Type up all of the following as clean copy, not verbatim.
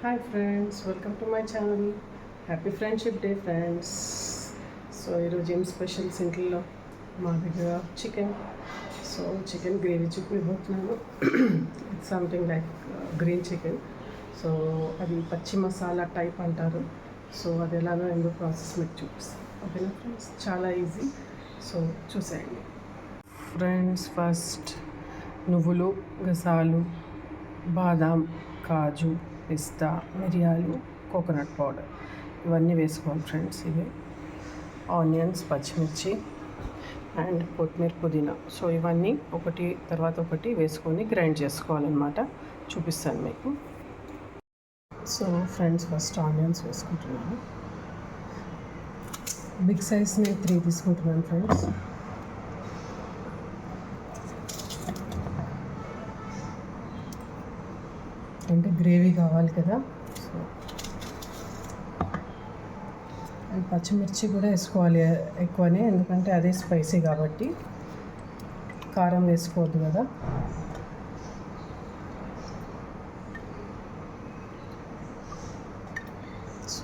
Hi friends, welcome to my channel. Happy friendship day friends. So ఈరోజు ఏం specials ఇంట్లో మా దగ్గర చికెన్. సో చికెన్ గ్రేవీ చూపిపోతున్నాను. It's something like green chicken. So అది పచ్చి మసాలా టైప్ అంటారు. సో అది ఎలాగో ఎందో ప్రాసెస్ మీకు చూపిస్తాను. ఓకేనా ఫ్రెండ్స్, చాలా ఈజీ. సో చూసేయండి ఫ్రెండ్స్. ఫస్ట్ నువ్వులు, గసాలు, బాదాం, కాజు, పిస్తా, మిరియాలు, కోకోనట్ పౌడర్ ఇవన్నీ వేసుకోవాలి ఫ్రెండ్స్. ఇవి ఆనియన్స్, పచ్చిమిర్చి అండ్ కొత్తిమీర, పుదీనా. సో ఇవన్నీ ఒకటి తర్వాత ఒకటి వేసుకొని గ్రైండ్ చేసుకోవాలన్నమాట. చూపిస్తాను మీకు. సో ఫ్రెండ్స్, ఫస్ట్ ఆనియన్స్ వేసుకుంటున్నాను. బిగ్ సైజ్ నేను 3 తీసుకుంటున్నాను ఫ్రెండ్స్. అంటే గ్రేవీ కావాలి కదా. సో అండ్ పచ్చిమిర్చి కూడా వేసుకోవాలి ఎక్కువనే, ఎందుకంటే అదే స్పైసీ కాబట్టి. కారం వేసుకోవద్దు కదా. సో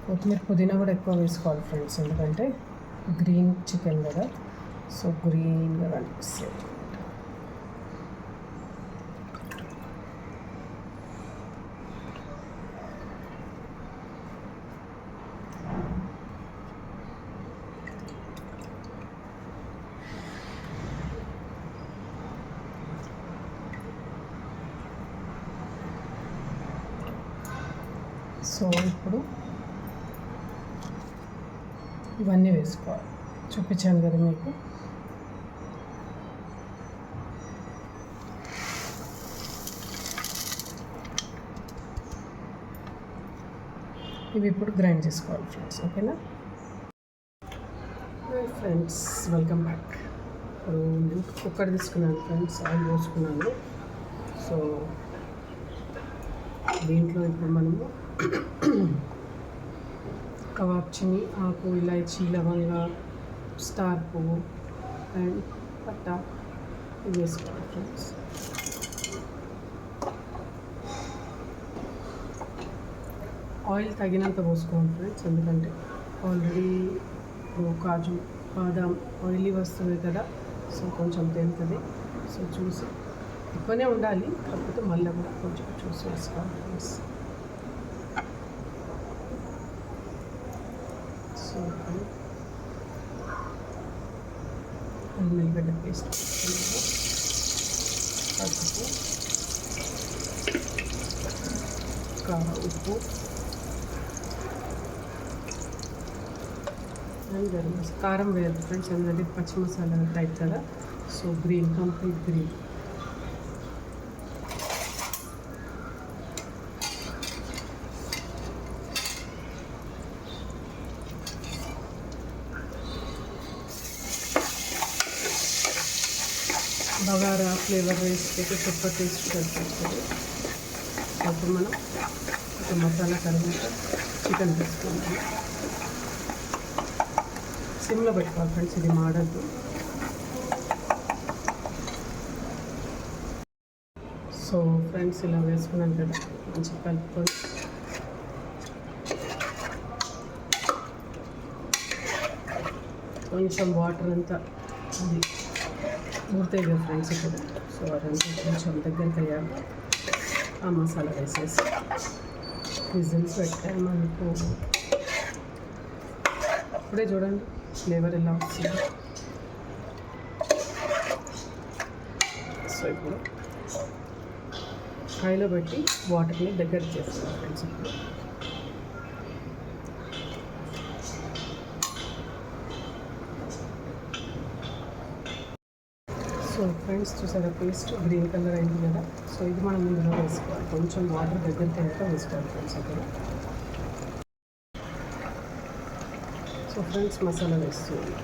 కొత్తిమీర, పుదీనా కూడా ఎక్కువ వేసుకోవాలి ఫ్రెండ్స్, ఎందుకంటే గ్రీన్ చికెన్ కదా. సో గ్రీన్గా కనిపిస్తుంది. సో ఇప్పుడు ఇవన్నీ వేసుకోవాలి. చూపించాను కదా మీకు. ఇవి ఇప్పుడు గ్రైండ్ చేసుకోవాలి ఫ్రెండ్స్. ఓకేనా ఫ్రెండ్స్, వెల్కమ్ బ్యాక్. ఇప్పుడు నేను కుక్కర్ తీసుకున్నాను ఫ్రెండ్స్, ఆయిల్ పోసుకున్నాను. సో దీంట్లో ఇప్పుడు మనము కవాబ్చిని ఆకు, ఇలాచీ, లవంగా, స్టార్ పువ్వు అండ్ పట్టా ఇవి వేసుకోవాలి ఫ్రెండ్స్. ఆయిల్ తగినంత పోసుకోవాలి ఫ్రెండ్స్, ఎందుకంటే ఆల్రెడీ కాజు, బాదాం ఆయిలీ వస్తుంది కదా. సో కొంచెం తేలుతుంది. సో చూసి ఎక్కువనే ఉండాలి, కాకపోతే మళ్ళీ కూడా కొంచెం చూసి వేసుకోవాలి ఫ్రెండ్స్. సో ఉల్లిగడ్డ పేస్ట్, పసుపు, ఉప్పు అండ్ గరం మసాలా. కారం వేయాలి ఫ్రెండ్స్, ఎందుకంటే పచ్చి మసాలా టైప్ కదా. So green, complete green. Bagara flavour వేస్తే సూపర్ టేస్ట్ కనిపిస్తుంది. అప్పుడు మనం ఒక మసాలా తర్వాత చికెన్ వేసుకుంటాం. సిమ్లో పెట్టుకోవాలి ఫ్రెండ్స్, ఇది మాడద్దు. సో ఫ్రెండ్స్, ఇలా వేసుకున్నాను కదా, మంచిగా కలుపుకొని కొంచెం వాటర్ అంతా అది ఊరుతాయి కదా ఫ్రెండ్స్ ఇప్పుడు. సో అదంతా కొంచెం దగ్గరికి అయ్యాక ఆ మసాలా వేసేసి విజిల్స్ పెట్టామనుకో. ఇప్పుడే చూడండి ఫ్లేవర్ ఎలా వస్తుంది. సో ఇప్పుడు హైలో పెట్టి వాటర్ని దగ్గర చేస్తాను ఫ్రెండ్స్. ఇప్పుడు సో ఫ్రెండ్స్, చూసారా పేస్ట్ గ్రీన్ కలర్ అయింది కదా. సో ఇది మనం ఇందులో వేసుకోవాలి. కొంచెం వాటర్ దగ్గర తినక వేసుకోవాలి friends. Okay. So friends, masala వేస్తుంది.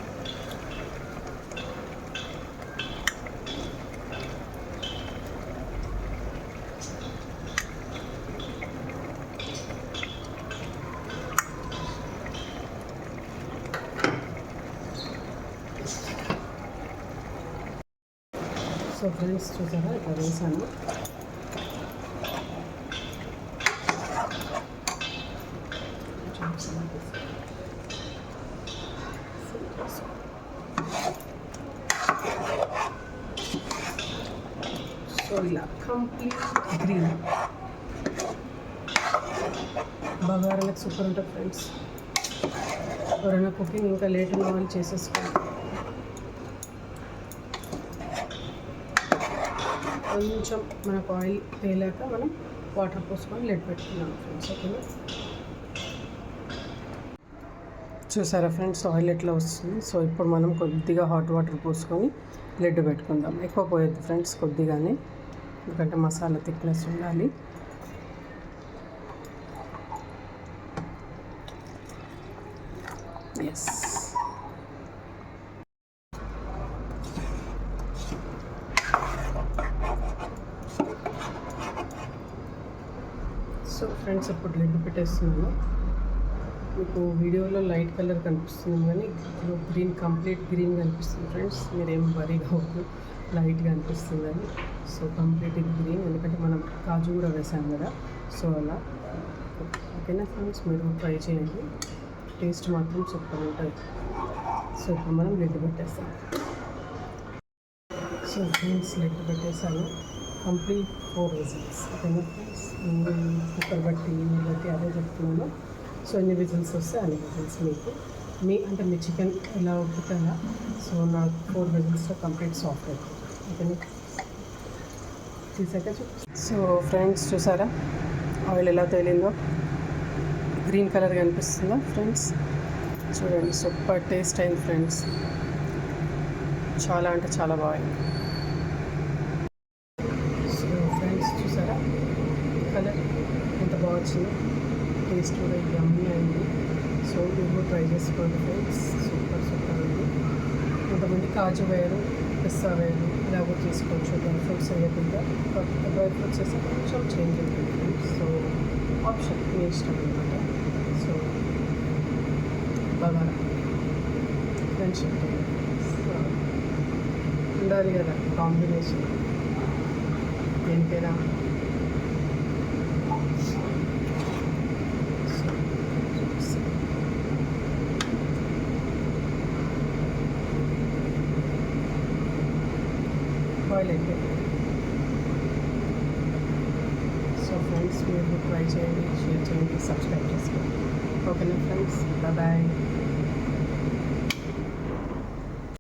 సో ఫ్రెండ్స్, చూసారా ఇట్లా వేసాను. ఇలా కంప్లీట్ గ్రీన్ బగారాలకు సూపర్ ఉంటుంది ఫ్రెండ్స్. ఎవరైనా కుకింగ్ ఇంకా లేట్ ఉన్న వాళ్ళు చేసేసుకోండి. కొంచెం మనకు ఆయిల్ తేలాక మనం వాటర్ పోసుకొని లెడ్ పెట్టుకున్నాం ఫ్రెండ్స్. ఓకేనా, చూసారా ఫ్రెండ్స్ ఆయిల్ ఎట్లా వస్తుంది. సో ఇప్పుడు మనం కొద్దిగా హాట్ వాటర్ పోసుకొని లెడ్ పెట్టుకుందాం. ఎక్కువ పోయొద్దు ఫ్రెండ్స్, కొద్దిగానే, ఎందుకంటే మసాలా థిక్నెస్ ఉండాలి. ఎస్, సో ఫ్రెండ్స్ ఇప్పుడు లెడ్ పెట్టేస్తున్నాను. మీకు వీడియోలో లైట్ కలర్ కనిపిస్తుంది కానీ గ్రీన్, కంప్లీట్ గ్రీన్ కనిపిస్తుంది ఫ్రెండ్స్. మీరేం వరీగా అవ్వదు, లైట్గా అనిపిస్తుందని. సో కంప్లీట్ ఇది గ్రీన్, ఎందుకంటే మనం కాజు కూడా వేసాం కదా, సో అలా. ఓకేనా ఫ్రెండ్స్, మీరు ట్రై చేయండి, టేస్ట్ మాత్రం సూపర్ ఉంటుంది. సో ఇప్పుడు మనం లెడ్ పెట్టేస్తాం. సో ఫ్రెండ్స్ లెడ్ పెట్టేసాను, కంప్లీట్ 4 విజిల్స్. ఓకేనా ఫ్రెండ్స్, కుక్కర్ బట్టి నీళ్ళు బట్టి అదే చెప్తున్నాను. సో ఎన్ని విజిల్స్ వస్తే అన్ని విజిల్స్ మీకు అంటే మీ చికెన్ ఎలా ఉడుకుతుందా. సో నాకు 4 విజిల్స్లో కంప్లీట్ సాఫ్ట్ అవుతుంది. ఓకేనా, తీసాక సో ఫ్రెండ్స్ చూసారా ఆయిల్ ఎలా తేలిందో, గ్రీన్ కలర్ కనిపిస్తుందా ఫ్రెండ్స్. చూడండి, సూపర్ టేస్ట్ అయింది ఫ్రెండ్స్, చాలా అంటే చాలా బాగుంది. సో ఫ్రెండ్స్ చూసారా కలర్ ఎంత బాగా వచ్చిందో, టేస్ట్ కూడా యమ్మీ అయింది. సో మీరు ట్రై చేసుకోండి ఫ్రెండ్స్, సూపర్ సూపర్ ఉంది. కొంతమంది కాజు వేయరు, పిస్తా వేయరు, ఇలా కూడా చేసుకోవచ్చు. డ్రై ఫ్రూట్స్ వేయకుండా డ్రై ఫ్రూట్స్ వేస్తే కొంచెం చేంజ్ ఉంటుంది ఫ్రెండ్స్. సో ఆప్షన్ మీ ఇష్టం అనమాట. సో బగారా ఫ్రెండ్షిప్ ఉండాలి కదా కాంబినేషన్, దేనికైనా. బాయిల్ అయిపోయింది. సో ఫ్రెండ్స్ మీరు ట్రై చేయండి, షేర్ చేయండి, సబ్స్క్రైబ్ చేసుకోండి. ఓకేనా ఫ్రెండ్స్, బాయ్.